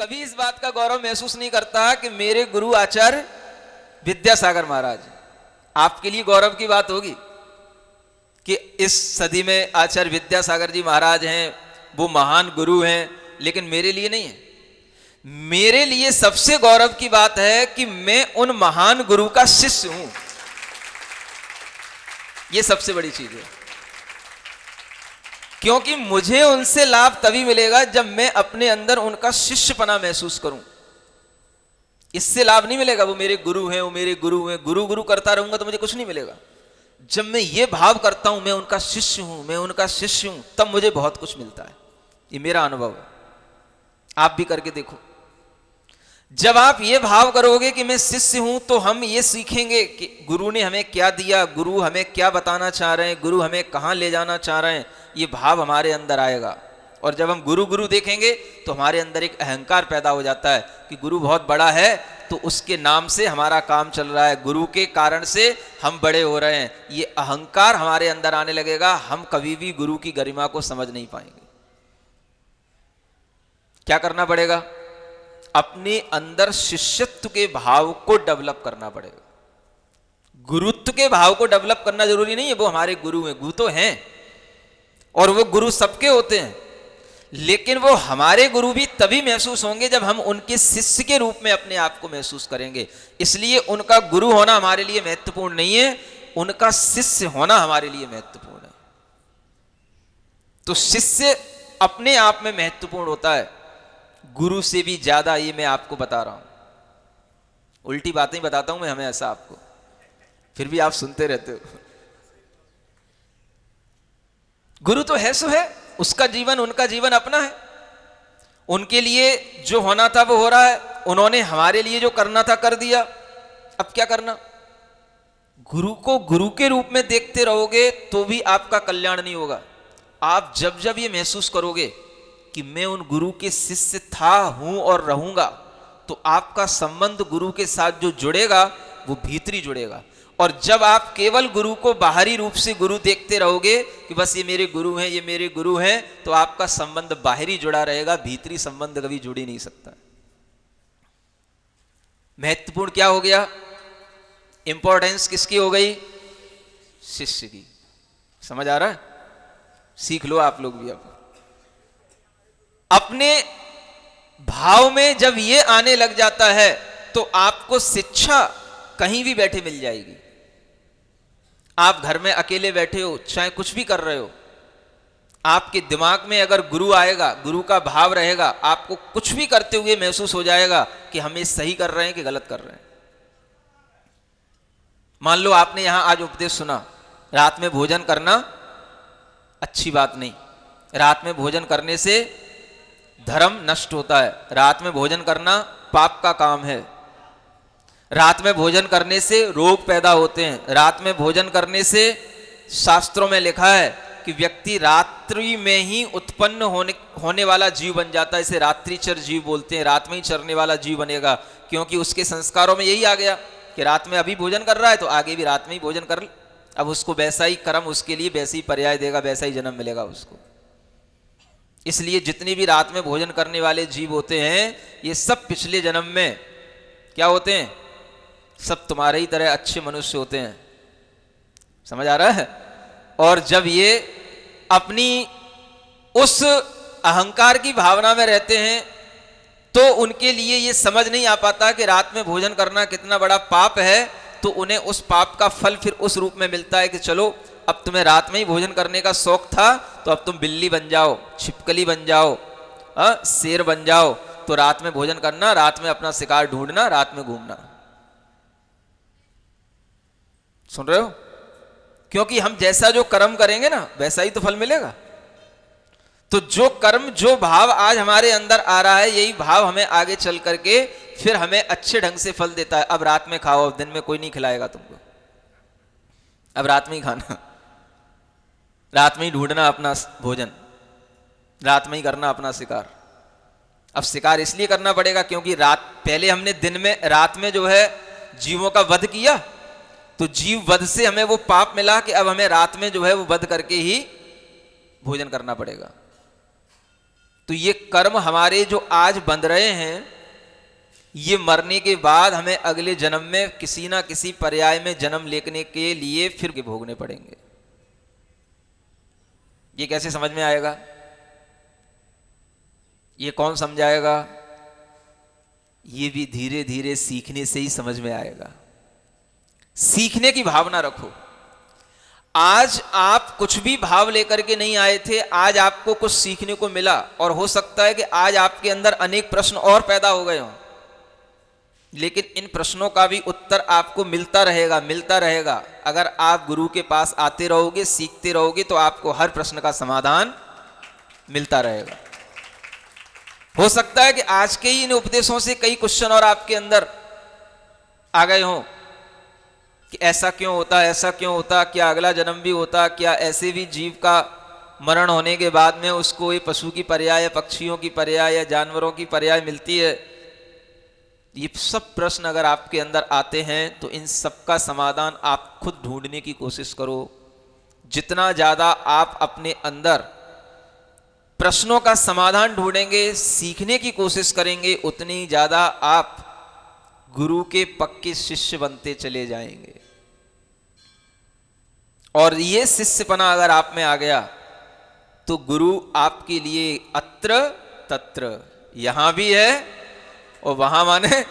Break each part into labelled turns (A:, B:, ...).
A: कभी इस बात का गौरव महसूस नहीं करता कि मेरे गुरु आचार्य विद्यासागर महाराज, आपके लिए गौरव की बात होगी कि इस सदी में आचार्य विद्यासागर जी महाराज हैं, वो महान गुरु हैं, लेकिन मेरे लिए नहीं है। मेरे लिए सबसे गौरव की बात है कि मैं उन महान गुरु का शिष्य हूं। यह सबसे बड़ी चीज है, क्योंकि मुझे उनसे लाभ तभी मिलेगा जब मैं अपने अंदर उनका शिष्यपना महसूस करूं। इससे लाभ नहीं मिलेगा, वो मेरे गुरु हैं, वो मेरे गुरु हैं, गुरु गुरु करता रहूंगा तो मुझे कुछ नहीं मिलेगा। जब मैं ये भाव करता हूं मैं उनका शिष्य हूं, मैं उनका शिष्य हूं, तब मुझे बहुत कुछ मिलता है। ये मेरा अनुभव है, आप भी करके देखो। जब आप ये भाव करोगे कि मैं शिष्य हूं, तो हम ये सीखेंगे कि गुरु ने हमें क्या दिया, गुरु हमें क्या बताना चाह रहे हैं, गुरु हमें कहां ले जाना चाह रहे हैं, ये भाव हमारे अंदर आएगा। और जब हम गुरु गुरु देखेंगे तो हमारे अंदर एक अहंकार पैदा हो जाता है कि गुरु बहुत बड़ा है, तो उसके नाम से हमारा काम चल रहा है, गुरु के कारण से हम बड़े हो रहे हैं। ये अहंकार हमारे अंदर आने लगेगा, हम कभी भी गुरु की गरिमा को समझ नहीं पाएंगे। क्या करना पड़ेगा? अपने अंदर शिष्यत्व के भाव को डेवलप करना पड़ेगा। गुरुत्व के भाव को डेवलप करना जरूरी नहीं है, वो हमारे गुरु हैं, गुरु तो हैं और वो गुरु सबके होते हैं, लेकिन वो हमारे गुरु भी तभी महसूस होंगे जब हम उनके शिष्य के रूप में अपने आप को महसूस करेंगे। इसलिए उनका गुरु होना हमारे लिए महत्वपूर्ण नहीं है, उनका शिष्य होना हमारे लिए महत्वपूर्ण है। तो शिष्य अपने आप में महत्वपूर्ण होता है, गुरु से भी ज्यादा। ये मैं आपको बता रहा हूं, उल्टी बातें बताता हूं मैं हमेशा आपको, फिर भी आप सुनते रहते हो। गुरु तो है सो है, उसका जीवन उनका जीवन अपना है, उनके लिए जो होना था वो हो रहा है, उन्होंने हमारे लिए जो करना था कर दिया। अब क्या करना? गुरु को गुरु के रूप में देखते रहोगे तो भी आपका कल्याण नहीं होगा। आप जब जब ये महसूस करोगे कि मैं उन गुरु के शिष्य था, हूं और रहूंगा, तो आपका संबंध गुरु के साथ जो जुड़ेगा वो भीतरी जुड़ेगा। और जब आप केवल गुरु को बाहरी रूप से गुरु देखते रहोगे कि बस ये मेरे गुरु हैं, ये मेरे गुरु हैं, तो आपका संबंध बाहरी जुड़ा रहेगा, भीतरी संबंध कभी जुड़ ही नहीं सकता। महत्वपूर्ण क्या हो गया? इंपॉर्टेंस किसकी हो गई? शिष्य की। समझ आ रहा है? सीख लो आप लोग भी। अब अपने भाव में जब ये आने लग जाता है तो आपको शिक्षा कहीं भी बैठे मिल जाएगी। आप घर में अकेले बैठे हो, चाहे कुछ भी कर रहे हो, आपके दिमाग में अगर गुरु आएगा, गुरु का भाव रहेगा, आपको कुछ भी करते हुए महसूस हो जाएगा कि हम ये सही कर रहे हैं कि गलत कर रहे हैं। मान लो आपने यहां आज उपदेश सुना, रात में भोजन करना अच्छी बात नहीं, रात में भोजन करने से धर्म नष्ट होता है, रात में भोजन करना पाप का काम है, रात में भोजन करने से रोग पैदा होते हैं, रात में भोजन करने से शास्त्रों में लिखा है कि व्यक्ति रात्रि में ही उत्पन्न होने वाला जीव बन जाता है। इसे रात्रिचर जीव बोलते हैं, रात में ही चरने वाला जीव बनेगा, क्योंकि उसके संस्कारों में यही आ गया कि रात में अभी भोजन कर रहा है तो आगे भी रात में ही भोजन कर। अब उसको वैसा ही कर्म उसके लिए वैसे ही पर्याय देगा, वैसा ही जन्म मिलेगा उसको। इसलिए जितने भी रात में भोजन करने वाले जीव होते हैं, ये सब पिछले जन्म में क्या होते हैं? सब तुम्हारे ही तरह अच्छे मनुष्य होते हैं। समझ आ रहा है? और जब ये अपनी उस अहंकार की भावना में रहते हैं तो उनके लिए ये समझ नहीं आ पाता कि रात में भोजन करना कितना बड़ा पाप है, तो उन्हें उस पाप का फल फिर उस रूप में मिलता है कि चलो अब तुम्हें रात में ही भोजन करने का शौक था तो अब तुम बिल्ली बन जाओ, छिपकली बन जाओ, शेर बन जाओ, तो रात में भोजन करना, रात में अपना शिकार ढूंढना, रात में घूमना। सुन रहे हो? क्योंकि हम जैसा जो कर्म करेंगे ना वैसा ही तो फल मिलेगा। तो जो कर्म, जो भाव आज हमारे अंदर आ रहा है, यही भाव हमें आगे चल करके फिर हमें अच्छे ढंग से फल देता है। अब रात में खाओ, अब दिन में कोई नहीं खिलाएगा तुमको, अब रात में ही खाना, रात में ही ढूंढना अपना भोजन, रात में ही करना अपना शिकार। अब शिकार इसलिए करना पड़ेगा क्योंकि पहले हमने दिन में, रात में जो है जीवों का वध किया, तो जीव वध से हमें वो पाप मिला कि अब हमें रात में जो है वो वध करके ही भोजन करना पड़ेगा। तो ये कर्म हमारे जो आज बंध रहे हैं, ये मरने के बाद हमें अगले जन्म में किसी ना किसी पर्याय में जन्म लेने के लिए फिर के भोगने पड़ेंगे। ये कैसे समझ में आएगा? ये कौन समझाएगा? ये भी धीरे धीरे सीखने से ही समझ में आएगा। सीखने की भावना रखो। आज आप कुछ भी भाव लेकर के नहीं आए थे, आज आपको कुछ सीखने को मिला, और हो सकता है कि आज आपके अंदर अनेक प्रश्न और पैदा हो गए हों, लेकिन इन प्रश्नों का भी उत्तर आपको मिलता रहेगा। अगर आप गुरु के पास आते रहोगे, सीखते रहोगे, तो आपको हर प्रश्न का समाधान मिलता रहेगा। हो सकता है कि आज के ही इन उपदेशों से कई क्वेश्चन और आपके अंदर आ गए हों कि ऐसा क्यों होता, ऐसा क्यों होता, क्या अगला जन्म भी होता, क्या ऐसे भी जीव का मरण होने के बाद में उसको ये पशु की पर्याय या पक्षियों की पर्याय या जानवरों की पर्याय मिलती है। ये सब प्रश्न अगर आपके अंदर आते हैं तो इन सब का समाधान आप खुद ढूंढने की कोशिश करो। जितना ज्यादा आप अपने अंदर प्रश्नों का समाधान ढूंढेंगे, सीखने की कोशिश करेंगे, उतनी ज्यादा आप गुरु के पक्के शिष्य बनते चले जाएंगे। और ये शिष्यपना अगर आप में आ गया तो गुरु आपके लिए अत्र तत्र, यहां भी है और वहां, माने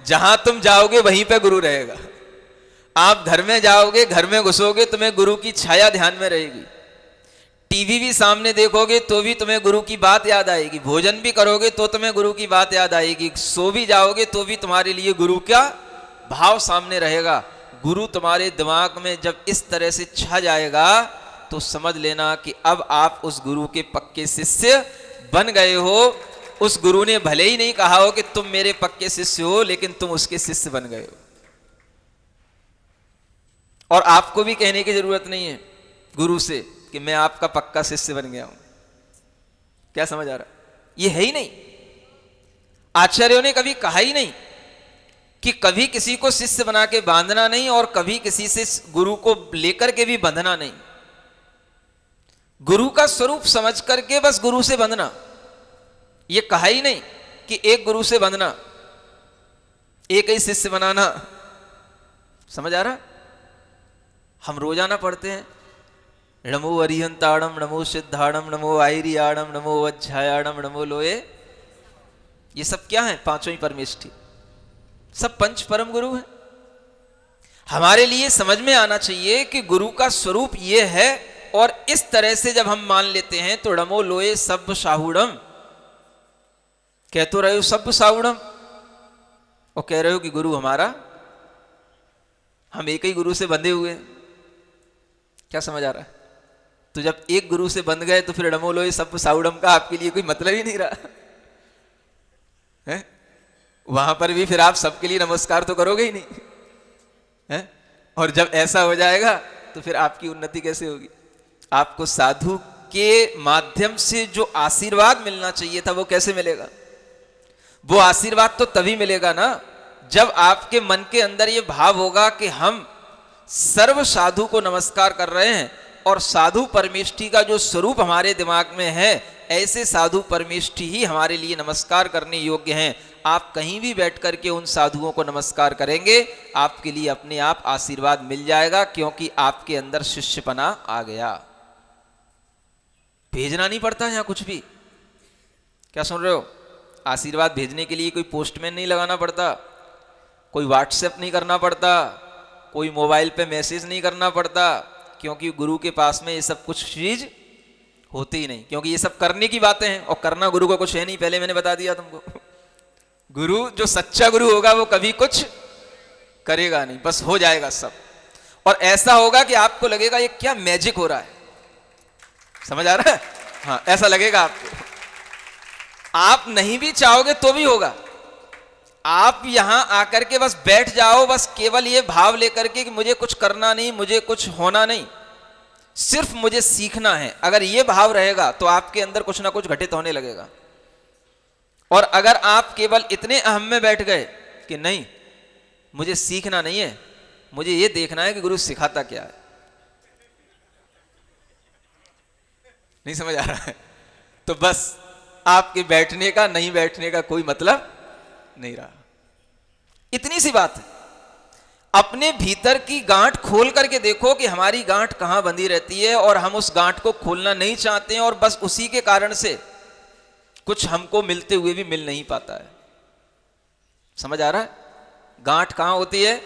A: जहां तुम जाओगे वहीं पे गुरु रहेगा। आप घर में जाओगे, घर में घुसोगे, तुम्हें गुरु की छाया ध्यान में रहेगी। टीवी भी सामने देखोगे तो भी तुम्हें गुरु की बात याद आएगी। भोजन भी करोगे तो तुम्हें गुरु की बात याद आएगी। सो भी जाओगे तो भी तुम्हारे लिए गुरु का भाव सामने रहेगा। गुरु तुम्हारे दिमाग में जब इस तरह से छा जाएगा तो समझ लेना कि अब आप उस गुरु के पक्के शिष्य बन गए हो। उस गुरु ने भले ही नहीं कहा हो कि तुम मेरे पक्के शिष्य हो, लेकिन तुम उसके शिष्य बन गए हो। और आपको भी कहने की जरूरत नहीं है गुरु से कि मैं आपका पक्का शिष्य बन गया हूं। क्या समझ आ रहा? ये है ही नहीं। आचार्यों ने कभी कहा ही नहीं कि कभी किसी को शिष्य बना के बांधना नहीं और कभी किसी से गुरु को लेकर के भी बंधना नहीं। गुरु का स्वरूप समझ करके बस गुरु से बंधना। ये कहा ही नहीं कि एक गुरु से बंधना, एक ही शिष्य बनाना। समझ आ रहा? हम रोजाना पढ़ते हैं नमो अरिहंताणम, नमो सिद्धाणम, नमो आयरियाणम, नमो अध्यायाणम, नमो लोए। ये सब क्या है? पांचों ही परमेष्ठी, सब पंच परम गुरु हैं। हमारे लिए समझ में आना चाहिए कि गुरु का स्वरूप ये है, और इस तरह से जब हम मान लेते हैं तो नमो लोए सब साहुड़म, कह तो रहे हो सब साहुड़म, और कह रहे हो कि गुरु हमारा, हम एक ही गुरु से बंधे हुए हैं। क्या समझ आ रहा है? तो जब एक गुरु से बंध गए तो फिर नमो लोए सब साहुड़म का आपके लिए कोई मतलब ही नहीं रहा है। वहां पर भी फिर आप सबके लिए नमस्कार तो करोगे ही नहीं है। और जब ऐसा हो जाएगा तो फिर आपकी उन्नति कैसे होगी? आपको साधु के माध्यम से जो आशीर्वाद मिलना चाहिए था वो कैसे मिलेगा? वो आशीर्वाद तो तभी मिलेगा ना जब आपके मन के अंदर ये भाव होगा कि हम सर्व साधु को नमस्कार कर रहे हैं, और साधु परमेष्ठी का जो स्वरूप हमारे दिमाग में है, ऐसे साधु परमेष्ठी ही हमारे लिए नमस्कार करने योग्य हैं। आप कहीं भी बैठ करके उन साधुओं को नमस्कार करेंगे, आपके लिए अपने आप आशीर्वाद मिल जाएगा, क्योंकि आपके अंदर शिष्यपना आ गया। भेजना नहीं पड़ता यहाँ कुछ भी। क्या सुन रहे हो? आशीर्वाद भेजने के लिए कोई पोस्टमैन नहीं लगाना पड़ता, कोई व्हाट्सएप नहीं करना पड़ता, कोई मोबाइल पे मैसेज नहीं करना पड़ता, क्योंकि गुरु के पास में ये सब कुछ चीज होती ही नहीं। क्योंकि ये सब करने की बातें हैं, और करना गुरु को कुछ है नहीं, पहले मैंने बता दिया तुमको। गुरु जो सच्चा गुरु होगा वो कभी कुछ करेगा नहीं, बस हो जाएगा सब। और ऐसा होगा कि आपको लगेगा ये क्या मैजिक हो रहा है। समझ आ रहा है? हाँ, ऐसा लगेगा आपको। आप नहीं भी चाहोगे तो भी होगा। आप यहां आकर के बस बैठ जाओ, बस केवल ये भाव लेकर के कि मुझे कुछ करना नहीं, मुझे कुछ होना नहीं, सिर्फ मुझे सीखना है। अगर ये भाव रहेगा तो आपके अंदर कुछ ना कुछ घटित होने लगेगा। और अगर आप केवल इतने अहम में बैठ गए कि नहीं मुझे सीखना नहीं है, मुझे ये देखना है कि गुरु सिखाता क्या है, नहीं समझ आ रहा है, तो बस आपके बैठने का नहीं बैठने का कोई मतलब नहीं रहा। इतनी सी बात है। अपने भीतर की गांठ खोल करके देखो कि हमारी गांठ कहां बंधी रहती है, और हम उस गांठ को खोलना नहीं चाहते हैं, और बस उसी के कारण से कुछ हमको मिलते हुए भी मिल नहीं पाता है। समझ आ रहा है? गांठ कहां होती है?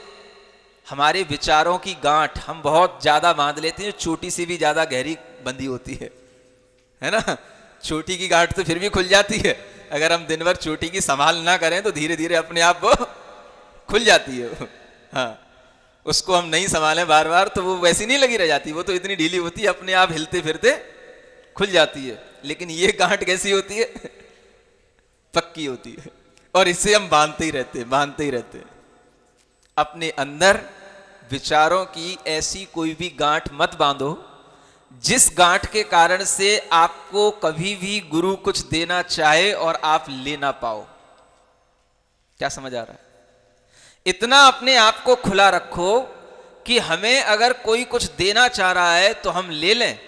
A: हमारे विचारों की गांठ हम बहुत ज्यादा बांध लेते हैं, छोटी सी भी ज्यादा गहरी बंधी होती है ना। छोटी की गांठ तो फिर भी खुल जाती है, अगर हम दिन भर छोटी की संभाल ना करें तो धीरे धीरे अपने आप वो खुल जाती है। हाँ, उसको हम नहीं संभालें बार बार तो वो वैसी नहीं लगी रह जाती, वो तो इतनी ढीली होती है अपने आप हिलते फिरते खुल जाती है। लेकिन ये गांठ कैसी होती है? पक्की होती है, और इससे हम बांधते ही रहते हैं। अपने अंदर विचारों की ऐसी कोई भी गांठ मत बांधो जिस गांठ के कारण से आपको कभी भी गुरु कुछ देना चाहे और आप ले ना पाओ। क्या समझ आ रहा है? इतना अपने आप को खुला रखो कि हमें अगर कोई कुछ देना चाह रहा है तो हम ले लें,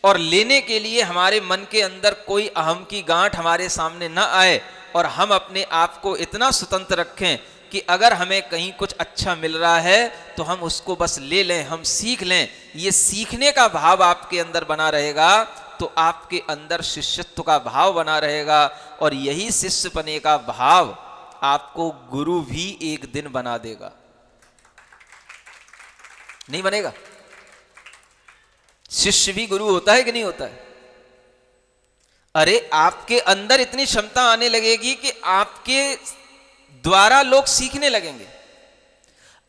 A: और लेने के लिए हमारे मन के अंदर कोई अहम की गांठ हमारे सामने ना आए, और हम अपने आप को इतना स्वतंत्र रखें कि अगर हमें कहीं कुछ अच्छा मिल रहा है तो हम उसको बस ले लें, हम सीख लें। ये सीखने का भाव आपके अंदर बना रहेगा तो आपके अंदर शिष्यत्व का भाव बना रहेगा, और यही शिष्यपने का भाव आपको गुरु भी एक दिन बना देगा। नहीं बनेगा? शिष्य भी गुरु होता है कि नहीं होता है? अरे आपके अंदर इतनी क्षमता आने लगेगी कि आपके द्वारा लोग सीखने लगेंगे,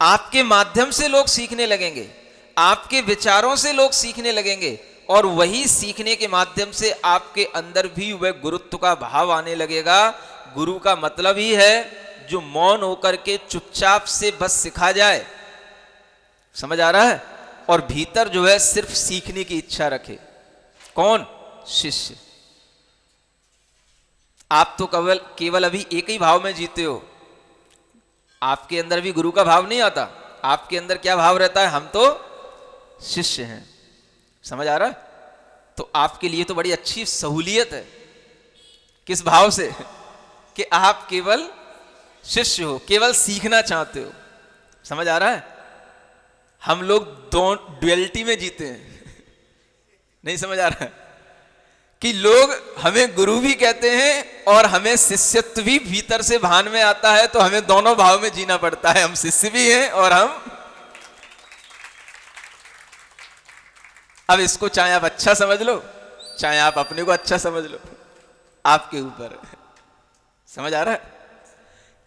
A: आपके माध्यम से लोग सीखने लगेंगे, आपके विचारों से लोग सीखने लगेंगे, और वही सीखने के माध्यम से आपके अंदर भी वह गुरुत्व का भाव आने लगेगा। गुरु का मतलब ही है जो मौन होकर के चुपचाप से बस सिखा जाए। समझ आ रहा है? और भीतर जो है सिर्फ सीखने की इच्छा रखे। कौन? शिष्य। आप तो केवल अभी एक ही भाव में जीते हो, आपके अंदर भी गुरु का भाव नहीं आता। आपके अंदर क्या भाव रहता है? हम तो शिष्य हैं। समझ आ रहा है? तो आपके लिए तो बड़ी अच्छी सहूलियत है। किस भाव से? कि आप केवल शिष्य हो, केवल सीखना चाहते हो। समझ आ रहा है? हम लोग दो ड्युअलिटी में जीते हैं। नहीं समझ आ रहा है? कि लोग हमें गुरु भी कहते हैं और हमें शिष्यत्व भी भीतर से भान में आता है, तो हमें दोनों भाव में जीना पड़ता है। हम शिष्य भी हैं और हम, अब इसको चाहे आप अच्छा समझ लो, चाहे आप अपने को अच्छा समझ लो, आपके ऊपर है। समझ आ रहा है?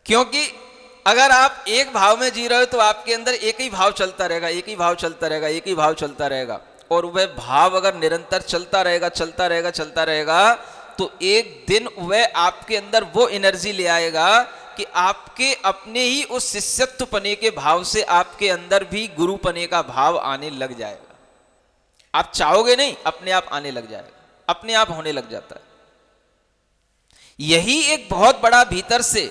A: क्योंकि अगर आप एक भाव में जी रहे हो तो आपके अंदर एक ही भाव चलता रहेगा, एक ही भाव चलता रहेगा, एक ही भाव चलता रहेगा, और वह भाव अगर निरंतर चलता रहेगा तो एक दिन वह आपके अंदर वो एनर्जी ले आएगा कि आपके अपने ही उस शिष्यत्व पने के भाव से आपके अंदर भी गुरु पने का भाव आने लग जाएगा। आप चाहोगे नहीं, अपने आप आने लग जाएगा, अपने आप होने लग जाता है। यही एक बहुत बड़ा भीतर से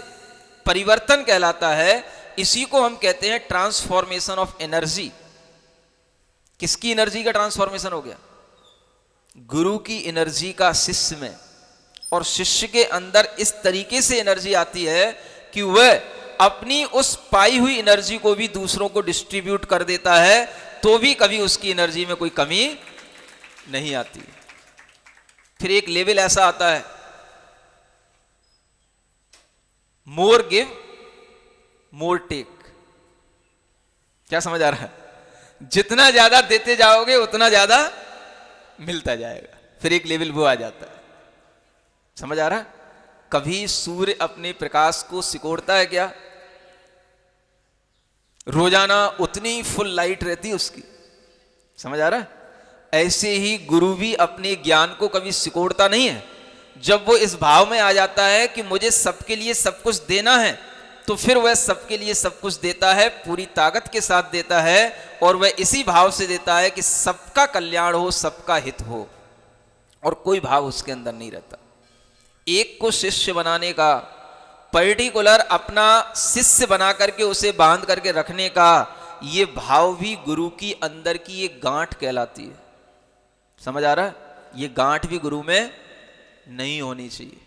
A: परिवर्तन कहलाता है। इसी को हम कहते हैं ट्रांसफॉर्मेशन ऑफ एनर्जी। किसकी एनर्जी का ट्रांसफॉर्मेशन हो गया? गुरु की एनर्जी का शिष्य में, और शिष्य के अंदर इस तरीके से एनर्जी आती है कि वह अपनी उस पाई हुई एनर्जी को भी दूसरों को डिस्ट्रीब्यूट कर देता है, तो भी कभी उसकी एनर्जी में कोई कमी नहीं आती। फिर एक लेवल ऐसा आता है, मोर गिव मोर टेक। क्या समझ आ रहा है? जितना ज्यादा देते जाओगे उतना ज्यादा मिलता जाएगा। फिर एक लेवल वो आ जाता है। समझ आ रहा है? कभी सूर्य अपने प्रकाश को सिकोड़ता है क्या? रोजाना उतनी फुल लाइट रहती है उसकी। समझ आ रहा है? ऐसे ही गुरु भी अपने ज्ञान को कभी सिकोड़ता नहीं है। जब वो इस भाव में आ जाता है कि मुझे सबके लिए सब कुछ देना है, तो फिर वह सबके लिए सब कुछ देता है, पूरी ताकत के साथ देता है, और वह इसी भाव से देता है कि सबका कल्याण हो, सबका हित हो, और कोई भाव उसके अंदर नहीं रहता। एक को शिष्य बनाने का, पर्टिकुलर अपना शिष्य बना करके उसे बांध करके रखने का, ये भाव भी गुरु की अंदर की एक गांठ कहलाती है। समझ आ रहा है? ये गांठ भी गुरु में नहीं होनी चाहिए।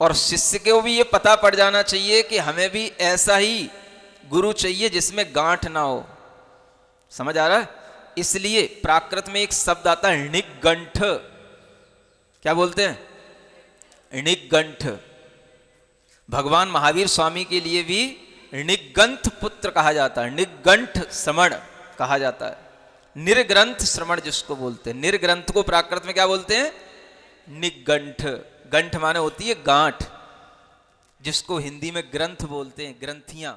A: और शिष्य को भी ये पता पड़ जाना चाहिए कि हमें भी ऐसा ही गुरु चाहिए जिसमें गांठ ना हो। समझ आ रहा है? इसलिए प्राकृत में एक शब्द आता है निगंठ। क्या बोलते हैं? निगंठ। भगवान महावीर स्वामी के लिए भी निगंठ पुत्र कहा जाता है, निगंठ श्रमण कहा जाता है। निर्ग्रंथ श्रमण जिसको बोलते हैं, निर्ग्रंथ को प्राकृत में क्या बोलते हैं? निगंठ। गंठ माने होती है गांठ, जिसको हिंदी में ग्रंथ बोलते हैं, ग्रंथियां।